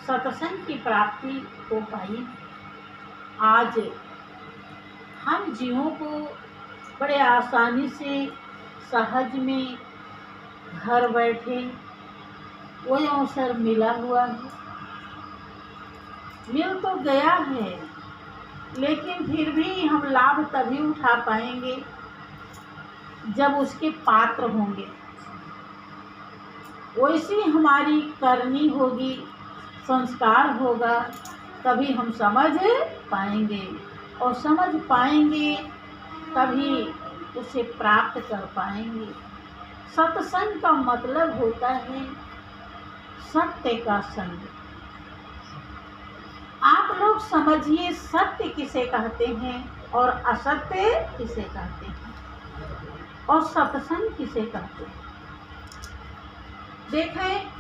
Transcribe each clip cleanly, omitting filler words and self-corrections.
सत्संग की प्राप्ति हो पाई। आज हम जीवों को बड़े आसानी से सहज में घर बैठे वही अवसर मिला हुआ है। मिल तो गया है, लेकिन फिर भी हम लाभ तभी उठा पाएंगे जब उसके पात्र होंगे। वैसी हमारी करनी होगी, संस्कार होगा, तभी हम समझ पाएंगे, और समझ पाएंगे तभी उसे प्राप्त कर पाएंगे। सत्संग का मतलब होता है सत्य का संग। आप लोग समझिए सत्य किसे कहते हैं और असत्य किसे कहते हैं, और सत्संग किसे कहते हैं। देखें,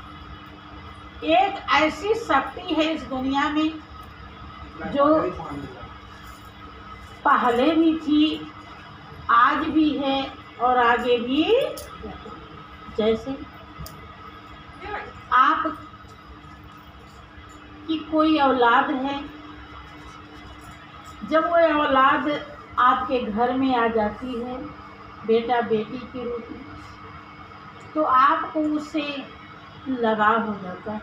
एक ऐसी शक्ति है इस दुनिया में जो पहले भी थी, आज भी है और आगे भी। जैसे आप की कोई औलाद है, जब वो औलाद आपके घर में आ जाती है बेटा बेटी के रूप में, तो आपको उससे लगाव हो जाता है।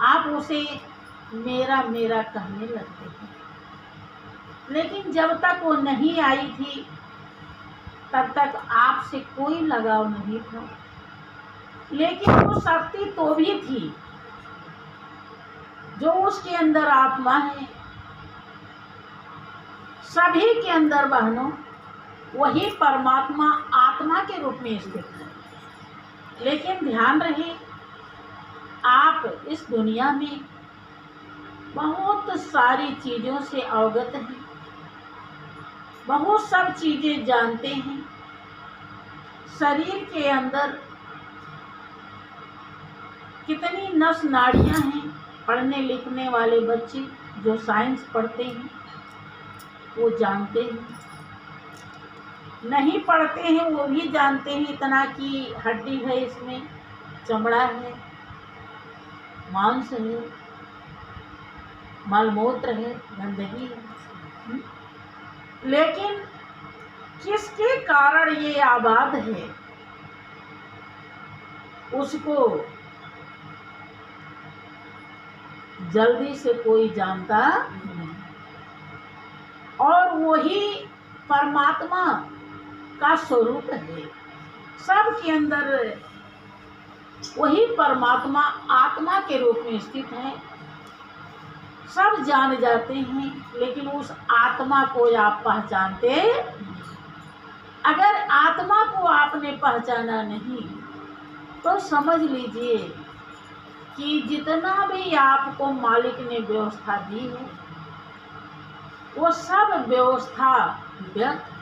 आप उसे मेरा मेरा कहने लगते हैं। लेकिन जब तक वो नहीं आई थी तब तक आपसे कोई लगाव नहीं था। लेकिन वो शक्ति तो भी थी जो उसके अंदर आत्मा है। सभी के अंदर बहनों वही परमात्मा आत्मा के रूप में स्थित है। लेकिन ध्यान रहे, आप इस दुनिया में बहुत सारी चीज़ों से अवगत हैं, बहुत सब चीज़ें जानते हैं। शरीर के अंदर कितनी नस नाड़ियाँ हैं, पढ़ने लिखने वाले बच्चे जो साइंस पढ़ते हैं वो जानते हैं। नहीं पढ़ते हैं वो भी जानते हैं इतना कि हड्डी है, इसमें चमड़ा है, मांस है, मलमूत्र है, गंदगी है। लेकिन किसके कारण ये आबाद है उसको जल्दी से कोई जानता नहीं। और वही परमात्मा का स्वरूप है। सब के अंदर वही परमात्मा आत्मा के रूप में स्थित है। सब जान जाते हैं, लेकिन उस आत्मा को आप पहचानते नहीं। अगर आत्मा को आपने पहचाना नहीं तो समझ लीजिए कि जितना भी आपको मालिक ने व्यवस्था दी है वो सब व्यवस्था व्यर्थ।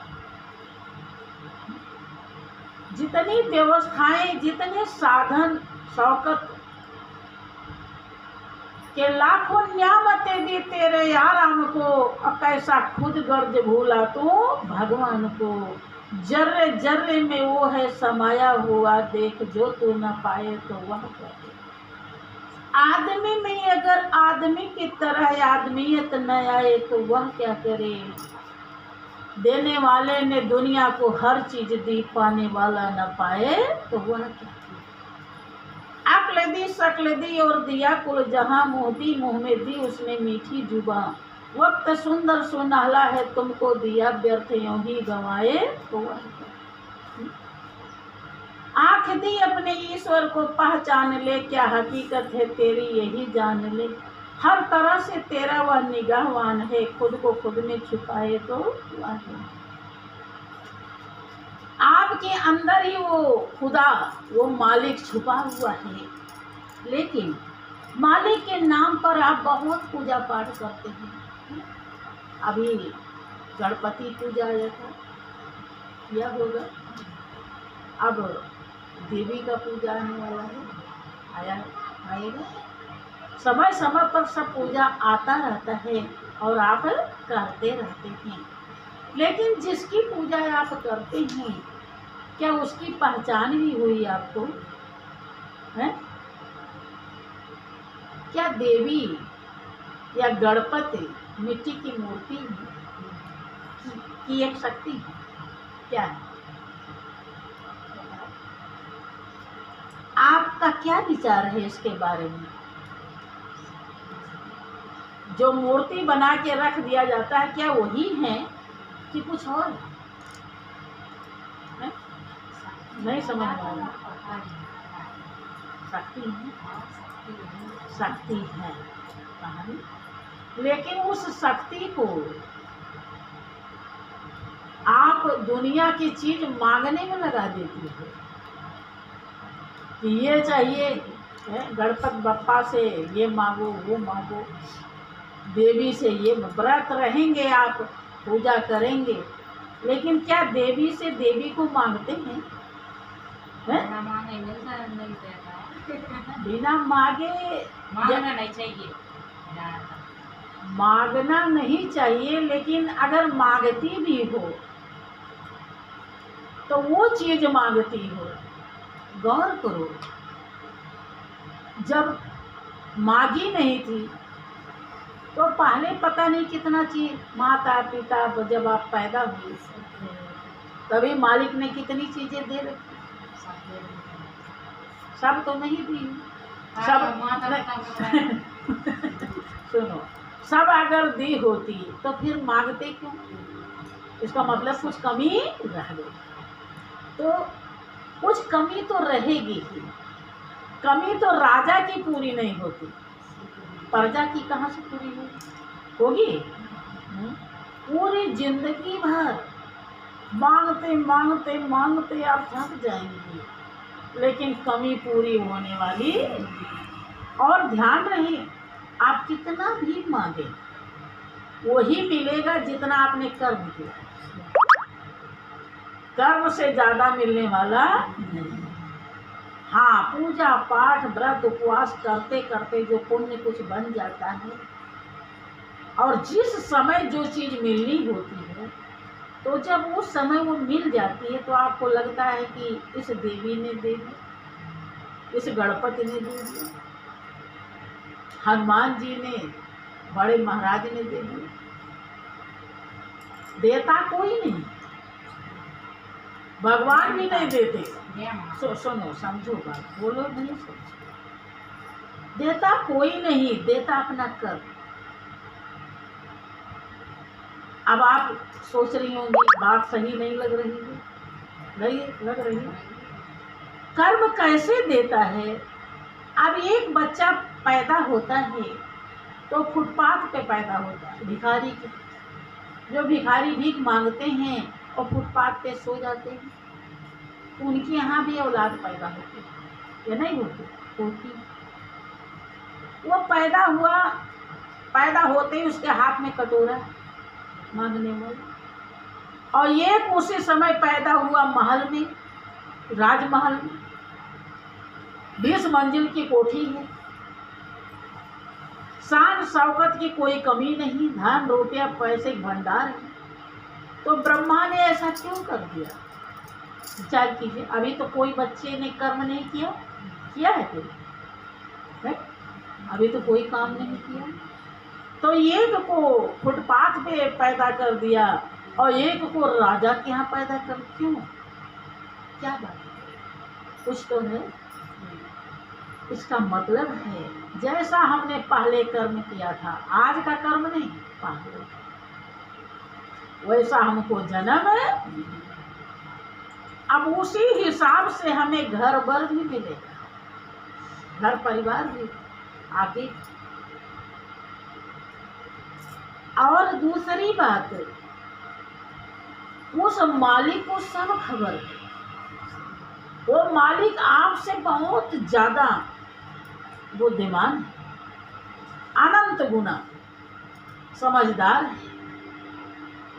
जितनी व्यवस्थाएं, जितने साधन शौकत के लाखों न्यामतें दी तेरे यार हमको, कैसा खुद गर्ज भूला तू भगवान को। जर्रे जर्रे में वो है समाया हुआ, देख जो तू न पाए तो वह करे। आदमी में अगर आदमी की तरह आदमियत न आए तो वह क्या करे। देने वाले ने दुनिया को हर चीज दी, पाने वाला न पाए तो वह क्या करे। अक्ल दी शक्ल दी और दिया कुल जहां, मुँह दी मुँह में दी उसने मीठी जुबान। वक्त सुंदर सुनहला है तुमको दिया, व्यर्थ यूं ही गंवाए तो वह क्या। आँख दी अपने ईश्वर को पहचान ले, क्या हकीकत है तेरी यही जान ले। हर तरह से तेरा वह निगाहवान है, खुद को खुद में छुपाए तो वह है। आपके अंदर ही वो खुदा, वो मालिक छुपा हुआ है। लेकिन मालिक के नाम पर आप बहुत पूजा पाठ करते हैं। अभी गणपति पूजा आया था, किया होगा। अब देवी का पूजा आने वाला है, आएगा। समय समय पर सब पूजा आता रहता है और आप करते रहते हैं। लेकिन जिसकी पूजा आप करते हैं, क्या उसकी पहचान भी हुई आपको है? क्या देवी या गणपति मिट्टी की मूर्ति की एक शक्ति है? क्या है? आपका क्या विचार है इसके बारे में? जो मूर्ति बना के रख दिया जाता है, क्या वही है कि कुछ और है? नहीं समझ में आया। शक्ति है, शक्ति है कहानी, लेकिन उस शक्ति को आप दुनिया की चीज मांगने में लगा देती है कि ये चाहिए, गणपति बप्पा से ये मांगो, वो मांगो, देवी से ये व्रत रहेंगे, आप पूजा करेंगे, लेकिन क्या देवी से देवी को मांगते हैं? बिना मांगे मांगना नहीं चाहिए, मांगना नहीं चाहिए, लेकिन अगर मांगती भी हो तो वो चीज मांगती हो। गौर करो, जब मांगी नहीं थी तो पहले पता नहीं कितना चीज, माता पिता जब आप पैदा हुए तभी मालिक ने कितनी चीजें दे रखी। सब तो नहीं दी, सब सुनो, सब अगर दी होती तो फिर मांगते क्यों? इसका मतलब कुछ कमी रह गई। तो कुछ कमी तो रहेगी ही, कमी तो राजा की पूरी नहीं होती, प्रजा की कहाँ से पूरी होगी? पूरी जिंदगी भर मांगते मांगते मांगते आप थक जाएंगे, लेकिन कमी पूरी होने वाली। और ध्यान रहे, आप कितना भी मांगे वही मिलेगा जितना आपने कर्म किया। कर्म से ज्यादा मिलने वाला नहीं। हाँ, पूजा पाठ व्रत उपवास करते करते जो पुण्य कुछ बन जाता है, और जिस समय जो चीज मिलनी होती है, तो जब उस समय वो मिल जाती है तो आपको लगता है कि इस देवी ने दे दी, इस गणपति ने दे दिया, हनुमान जी ने, बड़े महाराज ने दे दिया। देता कोई नहीं, भगवान भी नहीं देते। सुनो, समझो बात, बोलो नहीं समझो। देता कोई नहीं, देता अपना कर्म। अब आप सोच रही होंगी बात सही नहीं लग रही है, नहीं लग रही है। कर्म कैसे देता है? अब एक बच्चा पैदा होता है तो फुटपाथ पे पैदा होता है, भिखारी के, जो भिखारी भीख मांगते हैं और फुटपाथ पे सो जाते हैं, उनके यहाँ भी औलाद पैदा होती है या नहीं होती? वो पैदा हुआ, पैदा होते ही उसके हाथ में कटोरा मांगने वाला, और ये उसी समय पैदा हुआ महल में, राजमहल में, 20 मंजिल की कोठी है, शान शौकत की कोई कमी नहीं, धन रुपया पैसे भंडार है। तो ब्रह्मा ने ऐसा क्यों कर दिया? विचार कीजिए। अभी तो कोई बच्चे ने कर्म नहीं किया है कोई है? अभी तो कोई काम नहीं किया, तो एक को फुटपाथ पे पैदा कर दिया और एक को राजा के यहाँ पैदा कर, क्यों? क्या बात है? कुछ तो है। इसका मतलब है जैसा हमने पहले कर्म किया था, आज का कर्म नहीं, पहले, वैसा हमको जन्म है। अब उसी हिसाब से हमें घर बर भी मिलेगा, घर परिवार भी आगे। और दूसरी बात, उस मालिक को सब खबर है। वो मालिक आपसे बहुत ज्यादा बुद्धिमान है, अनंत गुना समझदार है,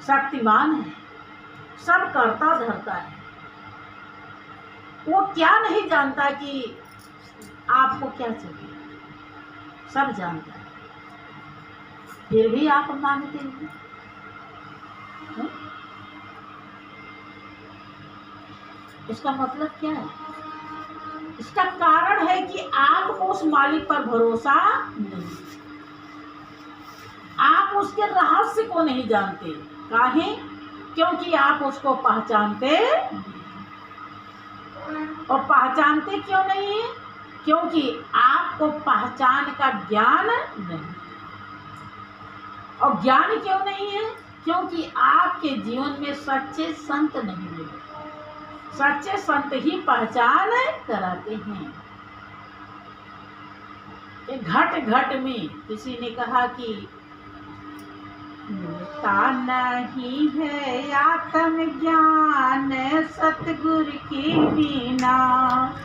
शक्तिमान है, सब करता धरता है। वो क्या नहीं जानता कि आपको क्या चाहिए, सब जानता है, फिर भी आप मांगते हैं। इसका मतलब क्या है? इसका कारण है कि आपको उस मालिक पर भरोसा नहीं। आप उसके रहस्य को नहीं जानते। काहे? क्योंकि आप उसको पहचानते, और पहचानते क्यों नहीं है? क्योंकि आपको पहचान का ज्ञान नहीं। और ज्ञान क्यों नहीं है? क्योंकि आपके जीवन में सच्चे संत नहीं मिले। सच्चे संत ही पहचान कराते हैं। घट घट में किसी ने कहा कि मिलता नहीं है आत्म ज्ञान सतगुरु की बिना।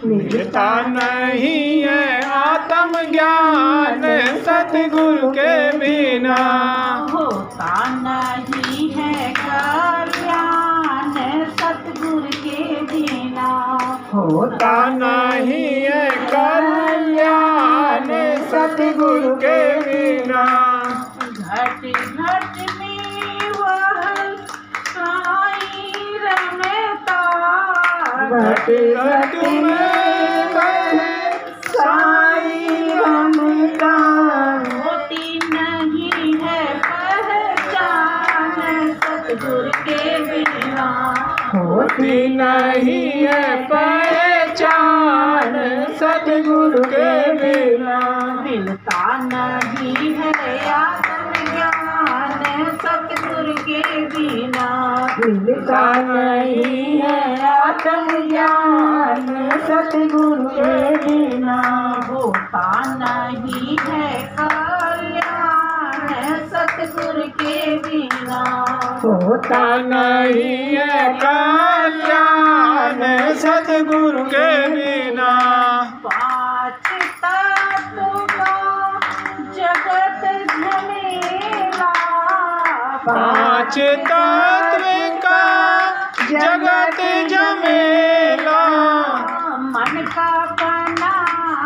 मिलता नहीं है आत्म ज्ञान सतगुरु के बिना। होता नहीं है कल्याण सतगुरु के बिना। होता नहीं है कल्याण सतगुरु के बिना। घट घट में वह साई रमता। घट घट में वह साई रमता। होती नहीं है पहचान सतगुरु के बिना। होती नहीं है पहचान सतगुरु के बिना। मिलता नहीं है आत्मज्ञान सतगुरु के बिना। मिलता नहीं है आत्मज्ञान सतगुरु के बिना। होता नहीं है कल्याण सतगुरु के बिना। होता नहीं है कल्याण सतगुरु के बिना। पाँच तत्व का जगत झमेला। पाँच तत्व का जगत झमेला। मन का बना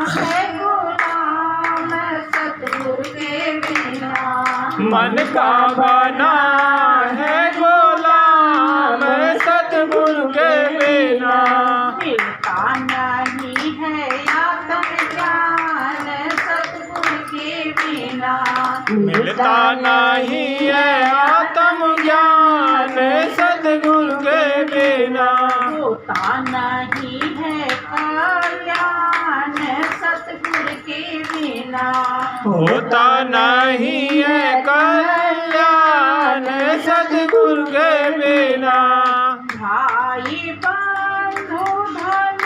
है गुलाम सतगुरु के बिना। मन का बना है गुलाम सतगुरु के बिना। मिलता नहीं है आत्मज्ञान सतगुरु के बिना। मिलता नहीं है आत्म ज्ञान सतगुरु के बिना। होता नहीं है कल्याण सतगुरु के बिना। होता नहीं है कल्याण सतगुरु के बिना। भाई बंधु धन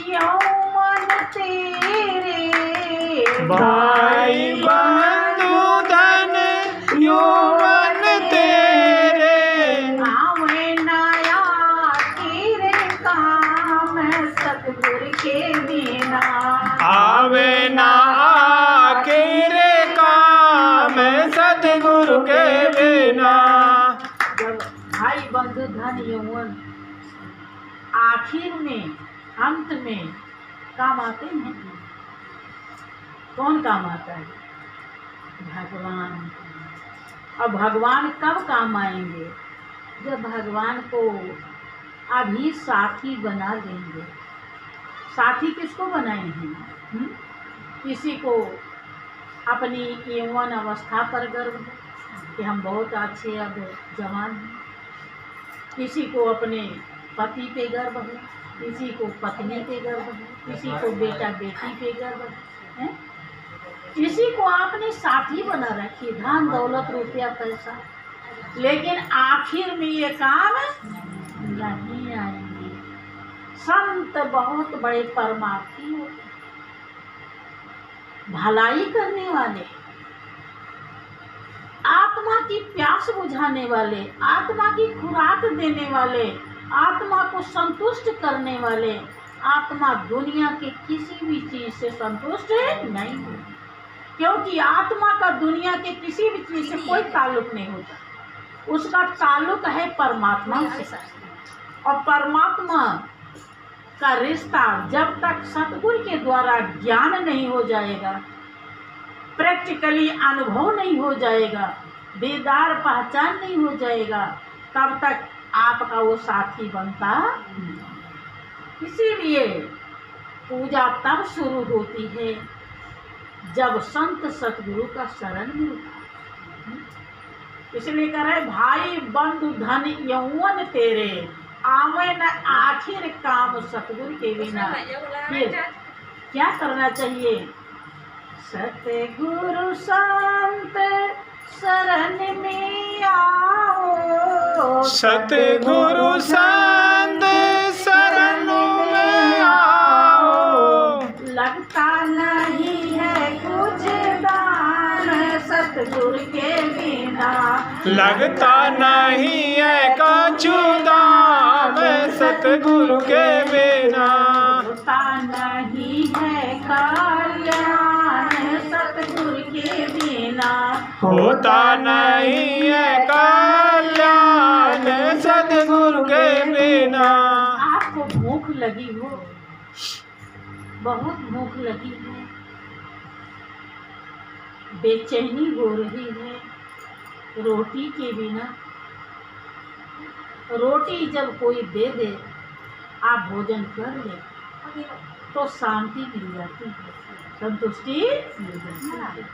यौवन तेरे। भाई बंधु धन यौवन तेरे। आवे नया तेरे काम सतगुरु के बिना। आवे ना आखिर काम सतगुरु के बिना। जब भाई बंधु धन यौवन आखिर में अंत में काम आते हैं, कौन काम आता है? भगवान। अब भगवान कब काम आएंगे? जब भगवान को अभी साथी बना देंगे। साथी किसको बनाए हैं? किसी को अपनी यौवन अवस्था पर गर्व है कि हम बहुत अच्छे अब जवान हैं। किसी को अपने पति पे गर्व है, किसी को पत्नी पे गर्व है, किसी को बेटा बेटी पे गर्व है। किसी को आपने साथी बना रखी, धन दौलत रुपया पैसा, लेकिन आखिर में ये काम नहीं आएंगे। संत बहुत बड़े परमार्थी होते, भलाई करने वाले, आत्मा की प्यास बुझाने वाले, आत्मा की खुराक देने वाले, आत्मा को संतुष्ट करने वाले। आत्मा दुनिया के किसी भी चीज से संतुष्ट नहीं होती, क्योंकि आत्मा का दुनिया के किसी भी चीज से कोई ताल्लुक नहीं होता। उसका ताल्लुक है परमात्मा से, और परमात्मा का रिश्ता जब तक सतगुरु के द्वारा ज्ञान नहीं हो जाएगा, प्रैक्टिकली अनुभव नहीं हो जाएगा, बेदार पहचान नहीं हो जाएगा, तब तक आपका वो साथी बनता नहीं। इसीलिए पूजा तब शुरू होती है जब संत सतगुरु का शरण मिलता है। इसलिए कह रहे भाई बंधु धन यौवन तेरे, आवे न आखिर काम सतगुरु के बिना। फिर क्या करना चाहिए? सतगुरु संत शरण में आओ, सतगुरु संत शरण में आओ, लगता नहीं है कुछ दान सतगुरु के बिना, लगता नहीं है कछु दाम सतगुरु के बिना, होता नहीं है कल्याण सतगुरु के बिना, होता नहीं है कल्याण सतगुरु के बिना। आपको भूख लगी हो, बहुत भूख लगी है, बेचैनी हो रही है रोटी के बिना, रोटी जब कोई दे दे आप भोजन कर ले तो शांति मिल जाती है, संतुष्टि मिल जाती है।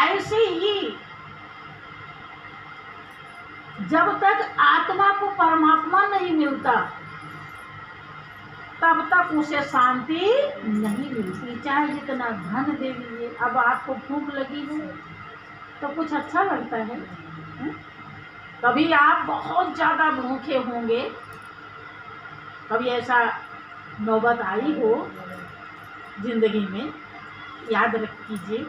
ऐसे ही जब तक आत्मा को परमात्मा नहीं मिलता तब तक उसे शांति नहीं मिलती, चाहे जितना धन दे दीजिए। अब आपको भूख लगी है तो कुछ अच्छा लगता है? कभी आप बहुत ज़्यादा भूखे होंगे, कभी ऐसा नौबत आई हो जिंदगी में, याद रख कीजिए,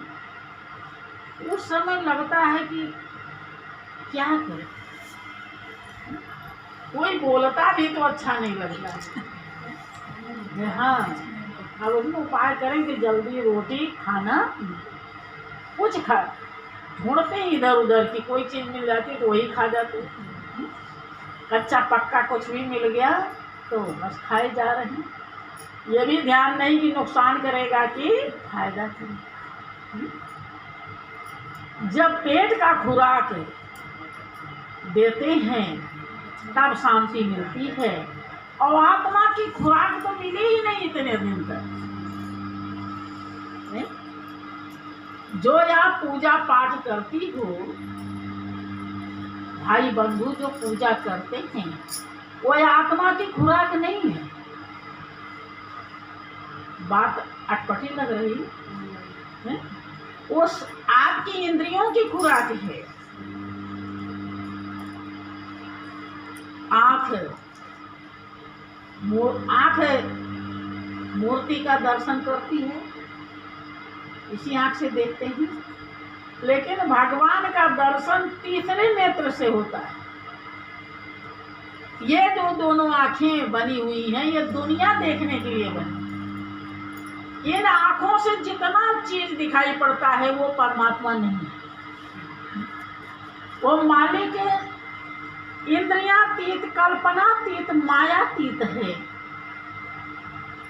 उस समय लगता है कि क्या करें, कोई बोलता भी तो अच्छा नहीं लगता। हाँ, अब उसमें उपाय करें कि जल्दी रोटी खाना, कुछ खा ढूंढते हैं इधर उधर की, कोई चीज़ मिल जाती तो वही खा जाते, कच्चा पक्का कुछ भी मिल गया तो बस खाए जा रहे हैं, ये भी ध्यान नहीं कि नुकसान करेगा कि फायदा करेगा। जब पेट का खुराक देते हैं तब शांति मिलती है, और आत्मा की खुराक तो मिली ही नहीं इतने दिन तक। नहीं? जो आप पूजा पाठ करती हो, भाई बंधु जो पूजा करते हैं, वो आत्मा की खुराक नहीं है। बात अटपटी लग रही है? वो आपकी इंद्रियों की खुराक है। आँख मूर्ति का दर्शन करती है, इसी आँख से देखते हैं, लेकिन भगवान का दर्शन तीसरे नेत्र से होता है। ये जो दोनों आँखें बनी हुई हैं, ये दुनिया देखने के लिए बनी। इन आँखों से जितना चीज दिखाई पड़ता है वो परमात्मा नहीं है, वो मालिक इंद्रियातीत, कल्पनातीत, मायातीत है।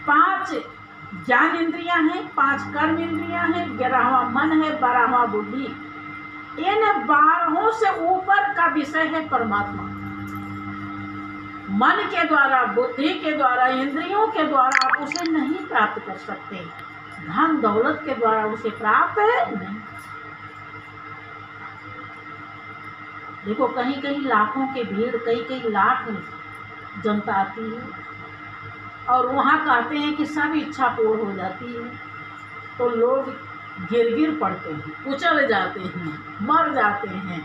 5 ज्ञान इंद्रियां हैं, 5 कर्म इंद्रियां हैं, 11वां मन है, 12वां बुद्धि। इन 12 से ऊपर का विषय है परमात्मा। मन के द्वारा, बुद्धि के द्वारा, इंद्रियों के द्वारा आप उसे नहीं प्राप्त कर सकते, धन दौलत के द्वारा उसे प्राप्त नहीं। देखो कहीं कहीं लाखों की भीड़, कई लाख जनता आती है और वहाँ कहते हैं कि सब इच्छा पूर्ण हो जाती है, तो लोग गिर पड़ते हैं, कुचल जाते हैं, मर जाते हैं,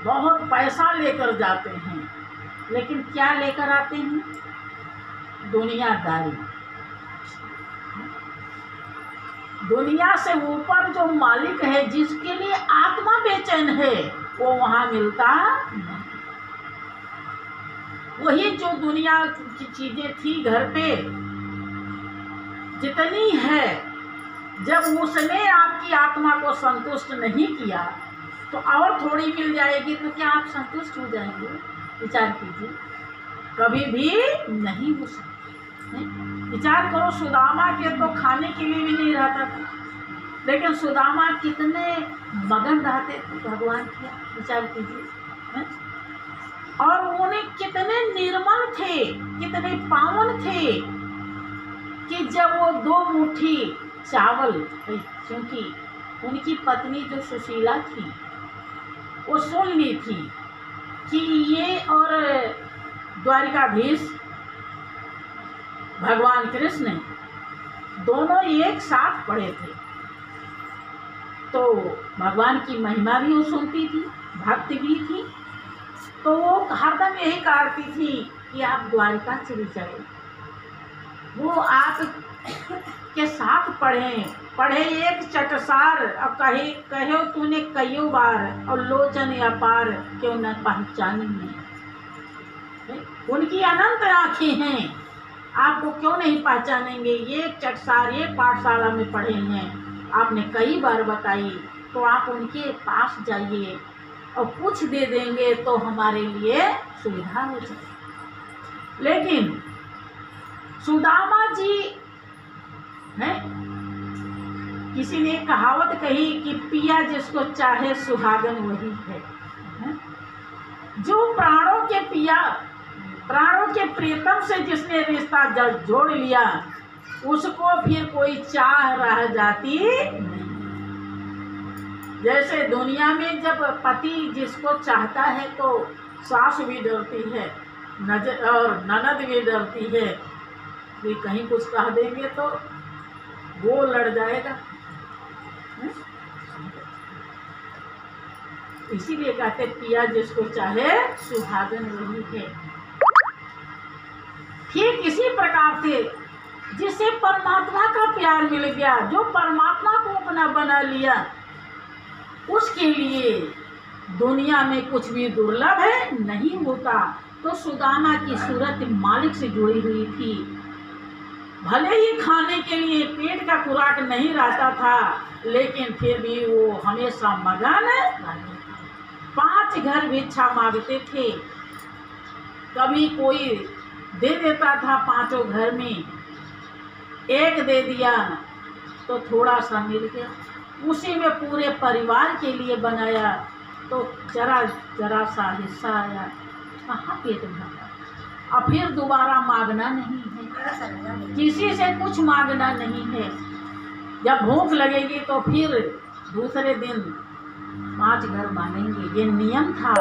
बहुत पैसा लेकर जाते हैं, लेकिन क्या लेकर आते हैं? दुनियादारी। दुनिया से ऊपर जो मालिक है, जिसके लिए आत्मा बेचैन है, वो वहाँ मिलता नहीं। वही जो दुनिया की चीजें थी घर पे जितनी है, जब उसने आपकी आत्मा को संतुष्ट नहीं किया तो और थोड़ी मिल जाएगी, तो क्या आप संतुष्ट हो जाएंगे? विचार कीजिए, कभी भी नहीं हो सकते। विचार करो, सुदामा के तो खाने के लिए भी नहीं रहता था, लेकिन सुदामा कितने मगन रहते थे भगवान किया। विचार कीजिए, और उन्हें कितने निर्मल थे, कितने पावन थे कि जब वो 2 मुट्ठी चावल, क्योंकि उनकी पत्नी जो सुशीला थी वो सुन ली थी कि ये और द्वारिकाधीश भगवान कृष्ण दोनों एक साथ पढ़े थे, तो भगवान की महिमा भी वो सुनती थी, भक्ति भी थी, तो वो हरदम यही काटती थी कि आप द्वारिका चली जाए, वो आप के साथ पढ़े एक चटसार और कहो तूने कईयों बार और लोचन अपार क्यों न पहचानी में। उनकी अनंत आँखें हैं, आपको क्यों नहीं पहचानेंगे। ये चटसार ये पाठशाला में पढ़े हैं, आपने कई बार बताई, तो आप उनके पास जाइए और कुछ दे देंगे तो हमारे लिए सुविधा हो जाए। लेकिन सुदामा जी हैं, किसी ने कहावत कही कि पिया जिसको चाहे सुहागन वही है, जो प्राणों के पिया प्राणों के प्रीतम से जिसने रिश्ता जोड़ लिया उसको फिर कोई चाह रह जाती नहीं। जैसे दुनिया में जब पति जिसको चाहता है तो सास भी डरती है, और ननद भी डरती है कि कहीं कुछ कह देंगे तो वो लड़ जाएगा। इसीलिए कहते पिया जिसको चाहे सुहागन वही है। ठीक इसी प्रकार से जिसे परमात्मा का प्यार मिल गया, जो परमात्मा को अपना बना लिया, उसके लिए दुनिया में कुछ भी दुर्लभ है नहीं होता। तो सुदामा की सूरत मालिक से जुड़ी हुई थी, भले ही खाने के लिए पेट का खुराक नहीं रहता था, लेकिन फिर भी वो हमेशा मगन रहते थे। 5 घर भिक्षा मांगते थे, कभी कोई दे देता था 5 घर में, एक दे दिया तो थोड़ा सा मिल गया, उसी में पूरे परिवार के लिए बनाया तो जरा सा हिस्सा आया, कहाँ पेट भरा। और फिर दोबारा मांगना नहीं है, किसी से कुछ मांगना नहीं है। जब भूख लगेगी तो फिर दूसरे दिन 5 घर मांगेंगे, ये नियम था।